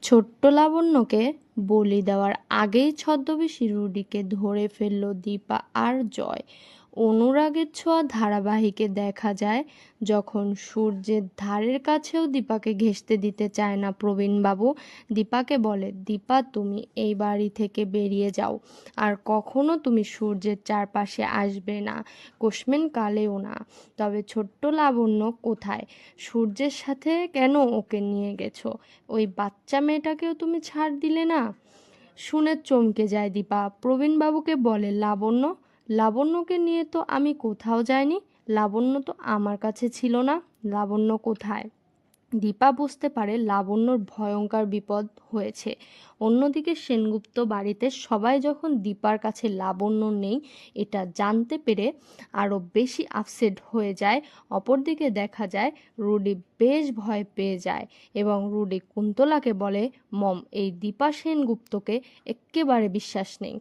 ছোট্ট লাবণ্যকে বলি দেওয়ার আগেই ছদ্মবেশী রুডিকে ধরে ফেলল দীপা আর জয়। অনুরাগের ছোঁয়া ধারাবাহিকে দেখা যায় যখন সূর্যের ধারের কাছেও দীপাকে ঘেঁষতে দিতে চায় না প্রবীণবাবু। দীপাকে বলে, দীপা তুমি এই বাড়ি থেকে বেরিয়ে যাও, আর কখনো তুমি সূর্যের চারপাশে আসবে না, কোশ্মেন কালেও না। তবে ছোট্ট লাবণ্য কোথায়? সূর্যের সাথে কেন ওকে নিয়ে গেছো? ওই বাচ্চা মেয়েটাকেও তুমি ছাড় দিলে না? শুনে চমকে যায় দীপা। প্রবীণবাবুকে বলে, লাবণ্য? লাবণ্যকে নিয়ে তো আমি কোথাও যাইনি, লাবণ্য তো আমার কাছে ছিল না, লাবণ্য কোথায়? দীপা বুঝতে পারে লাবণ্যর ভয়ঙ্কর বিপদ হয়েছে। অন্যদিকে সেনগুপ্ত বাড়িতে সবাই যখন দীপার কাছে লাবণ্য নেই এটা জানতে পেরে আরও বেশি আপসেট হয়ে যায়। অপরদিকে দেখা যায় রুডি বেশ ভয় পেয়ে যায় এবং রুডি কুন্তলাকে বলে, মম, এই দীপা সেনগুপ্তকে এক্কেবারে বিশ্বাস নেই।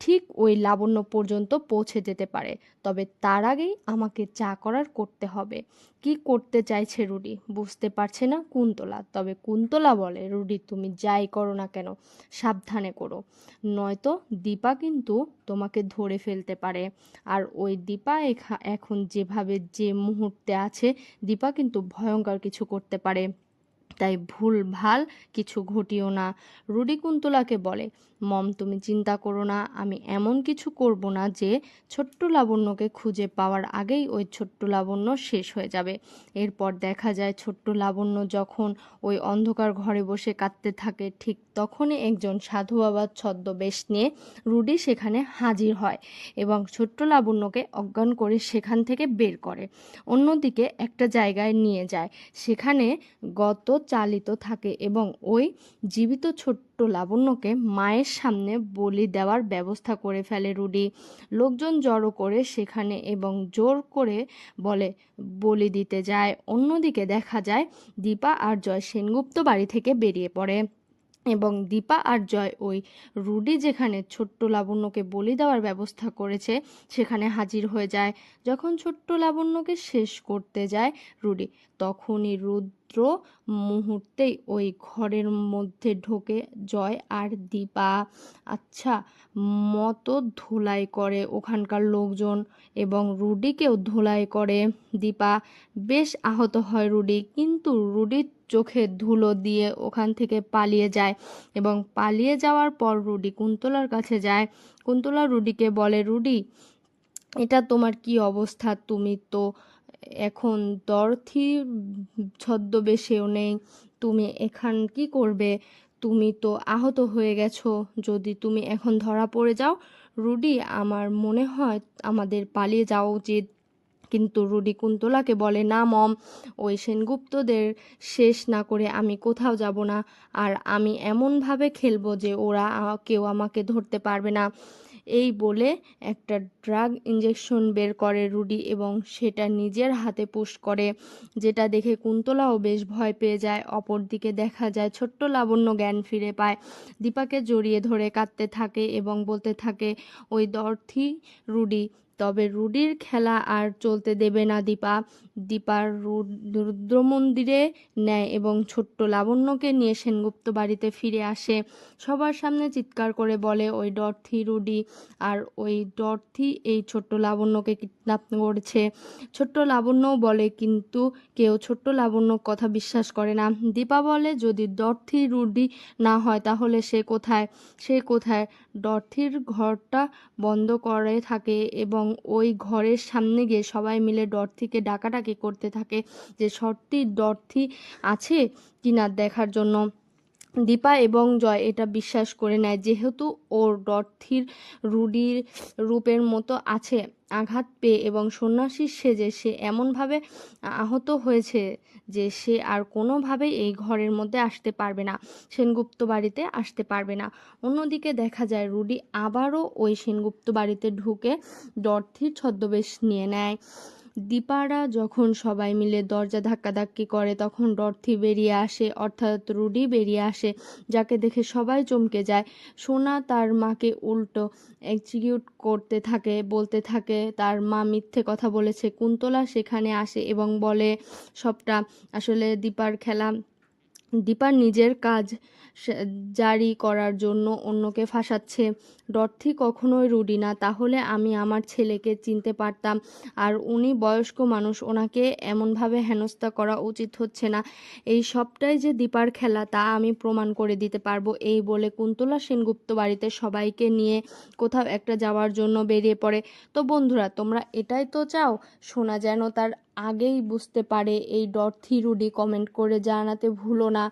ঠিক ওই লাবণ্য পর্যন্ত পৌঁছে যেতে পারে, তবে তার আগেই আমাকে যা করার করতে হবে। কি করতে চাইছে রুডি বুঝতে পারছে না কুন্তলা। তবে কুন্তলা বলে, রুডি তুমি যাই করো না কেন সাবধানে করো, নয়তো দীপা কিন্তু তোমাকে ধরে ফেলতে পারে। আর ওই দীপা এখন যেভাবে যে মুহূর্তে আছে, দীপা কিন্তু ভয়ঙ্কর কিছু করতে পারে, তাই ভুল ভাল কিছু ঘটিও না। রুডি কুন্তলাকে বলে, মম তুমি চিন্তা করো না, আমি এমন কিছু করব না যে ছোট্ট লাবণ্যকে খুঁজে পাওয়ার আগেই ওই ছোট্ট লাবণ্য শেষ হয়ে যাবে। এরপর দেখা যায় ছোট্ট লাবণ্য যখন ওই অন্ধকার ঘরে বসে কাঁদতে থাকে, ঠিক তখনই একজন সাধু বাবার ছদ্মবেশ নিয়ে রুডি সেখানে হাজির হয় এবং ছোট্ট লাবণ্যকে অজ্ঞান করে সেখান থেকে বের করে অন্যদিকে একটা জায়গায় নিয়ে যায়। সেখানে গত চালিত থাকে এবং ওই জীবিত ছোট্ট লাবণ্যকে মায়ের সামনে বলি দেওয়ার ব্যবস্থা করে ফেলে রুডি। লোকজন জড়ো করে সেখানে এবং জোর করে বলে বলি দিতে যায়। অন্যদিকে দেখা যায় দীপা আর জয় সেনগুপ্ত বাড়ি থেকে বেরিয়ে পড়ে এবং দীপা আর জয় ওই রুডি যেখানে ছোট্ট লাবণ্যকে বলি দেওয়ার ব্যবস্থা করেছে সেখানে হাজির হয়ে যায়। যখন ছোট্ট লাবণ্যকে শেষ করতে যায় রুডি, তখনই রুদ্র মুহূর্তেই ওই ঘরের মধ্যে ঢোকে জয় আর দীপা। আচ্ছা, মতো ধোলাই করে ওখানকার লোকজন এবং রুডিকেও ধোলাই করে দীপা। বেশ আহত হয় রুডি, কিন্তু রুডির চোখে ধুলো দিয়ে ওখান থেকে পালিয়ে যায় এবং পালিয়ে যাওয়ার পর রুডি কুন্তলার কাছে যায়। কুন্তলা রুডিকে বলে, রুডি এটা তোমার কি অবস্থা? তুমি তো এখন দরথি ছদ্মবেশেও নেই, তুমি এখান কি করবে? তুমি তো আহত হয়ে গেছো, যদি তুমি এখন ধরা পড়ে যাও রুডি, আমার মনে হয় আমাদের পালিয়ে যাওয়া উচিত। কিন্তু রুডি কুন্তলাকে বলে, না মম, ওই সেনগুপ্তদের শেষ না করে আমি কোথাও যাব না, আর আমি এমনভাবে খেলবো যে ওরা কেউ আমাকে ধরতে পারবে না। এই বলে একটা ড্রাগ ইঞ্জেকশন বের করে রুডি এবং সেটা নিজের হাতে পুশ করে, যেটা দেখে কুন্তলাও বেশ ভয় পেয়ে যায়। অপরদিকে দেখা যায় ছোট্ট লাবণ্য জ্ঞান ফিরে পায়, দীপাকে জড়িয়ে ধরে কাঁদতে থাকে এবং বলতে থাকে, ওই দর্থি রুডি। তবে রুডির খেলা আর চলতে দেবে না দীপা। দীপার রুদ্র মন্দিরে নেয় এবং ছোট্ট লাবণ্যকে নিয়ে সেনগুপ্ত বাড়িতে ফিরে আসে। সবার সামনে চিৎকার করে বলে, ওই ডর্থি রুডি আর ওই ডর্থি এই ছোট্ট লাবণ্যকে কিডন্যাপ করেছে। ছোট্ট লাবণ্যও বলে, কিন্তু কেউ ছোট্ট লাবণ্যর কথা বিশ্বাস করে না। দীপা বলে, যদি ডর্থি রুডি না হয় তাহলে সে কোথায়? সে কোথায়? ডর্থির ঘরটা বন্ধ করে থাকে এবং ওই ঘরের সামনে গিয়ে সবাই মিলে ডর্থিকে ডাকাডাকি করতে থাকে যে সত্যি ডর্থি আছে কিনা দেখার জন্য। দীপা এবং জয় এটা বিশ্বাস করে নেয়, যেহেতু ওর ডর্থির রুডির রূপের মতো আছে। আঘাত পেয়ে এবং সন্ন্যাসীর সেজে সে এমনভাবে আহত হয়েছে যে সে আর কোনোভাবেই এই ঘরের মধ্যে আসতে পারবে না, সেনগুপ্ত বাড়িতে আসতে পারবে না। অন্যদিকে দেখা যায় রুডি আবারও ওই সেনগুপ্ত বাড়িতে ঢুকে ডর্থির ছদ্মবেশ নিয়ে নেয়। দীপারা যখন সবাই মিলে দরজা ধাক্কাধাক্কি করে তখন ডর্থি বেরিয়ে আসে, অর্থাৎ রুডি বেরিয়ে আসে, যাকে দেখে সবাই চমকে যায়। সোনা তার মাকে উল্টো এক্সিকিউট করতে থাকে, বলতে থাকে তার মা মিথ্যে কথা বলেছে। কুন্তলা সেখানে আসে এবং বলে সবটা আসলে দীপার খেলা, দীপা নিজের কাজ জারি করার জন্য অন্যকে ফাঁসাচ্ছে। ডর্থি কখনোই রুডি না, তাহলে আমি আমার ছেলেকে চিনতে পারতাম। আর উনি বয়স্ক মানুষ, ওনাকে এমনভাবে হেনস্থা করা উচিত হচ্ছে না। এই সবটাই যে দীপার খেলা তা আমি প্রমাণ করে দিতে পারবো। এই বলে কুন্তলা সেনগুপ্ত বাড়িতে সবাইকে নিয়ে কোথাও একটা যাওয়ার জন্য বেরিয়ে পড়ে। তো বন্ধুরা, তোমরা এটাই তো চাও, সোনা যেন তার আগেই বুঝতে পারে এই ডর্থি রুডি? কমেন্ট করে জানাতে ভুলো না।